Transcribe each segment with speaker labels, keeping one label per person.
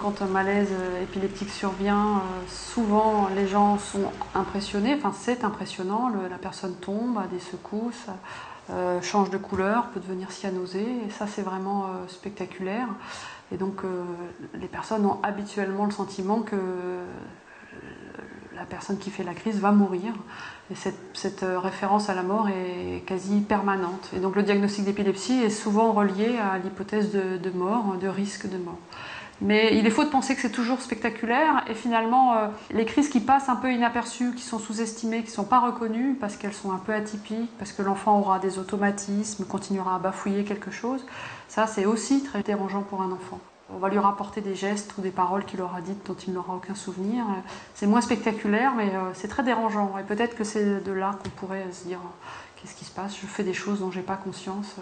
Speaker 1: Quand un malaise épileptique survient, souvent les gens sont impressionnés, enfin c'est impressionnant, la personne tombe, a des secousses, change de couleur, peut devenir cyanosée, et ça c'est vraiment spectaculaire. Et donc les personnes ont habituellement le sentiment que la personne qui fait la crise va mourir. Et cette référence à la mort est quasi permanente. Et donc le diagnostic d'épilepsie est souvent relié à l'hypothèse de mort, de risque de mort. Mais il est faux de penser que c'est toujours spectaculaire, et finalement les crises qui passent un peu inaperçues, qui sont sous-estimées, qui ne sont pas reconnues parce qu'elles sont un peu atypiques, parce que l'enfant aura des automatismes, continuera à bafouiller quelque chose, ça c'est aussi très dérangeant pour un enfant. On va lui rapporter des gestes ou des paroles qu'il aura dites dont il n'aura aucun souvenir. C'est moins spectaculaire, mais c'est très dérangeant. Et peut-être que c'est de là qu'on pourrait se dire qu'est-ce qui se passe, je fais des choses dont je n'ai pas conscience.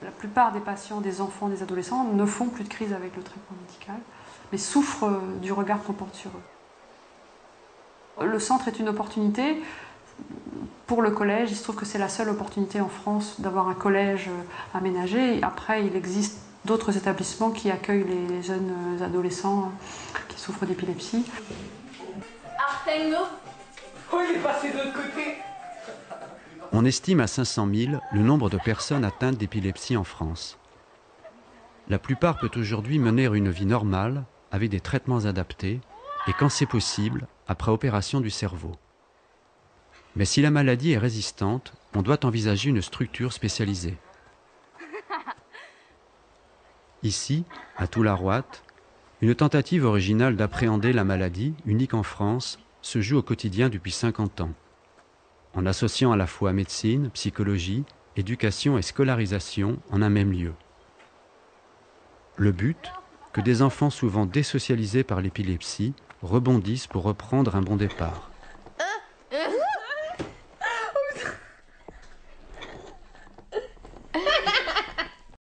Speaker 1: La plupart des patients, des enfants, des adolescents ne font plus de crise avec le traitement médical, mais souffrent du regard qu'on porte sur eux. Le centre est une opportunité pour le collège. Il se trouve que c'est la seule opportunité en France d'avoir un collège aménagé. Après, il existe d'autres établissements qui accueillent les jeunes adolescents qui souffrent d'épilepsie.
Speaker 2: Artengo. Oh, il est passé de l'autre côté.
Speaker 3: On estime à 500 000 le nombre de personnes atteintes d'épilepsie en France. La plupart peut aujourd'hui mener une vie normale avec des traitements adaptés et quand c'est possible, après opération du cerveau. Mais si la maladie est résistante, on doit envisager une structure spécialisée. Ici, à Toularouat, une tentative originale d'appréhender la maladie, unique en France, se joue au quotidien depuis 50 ans. En associant à la fois médecine, psychologie, éducation et scolarisation en un même lieu. Le but, que des enfants souvent désocialisés par l'épilepsie rebondissent pour reprendre un bon départ.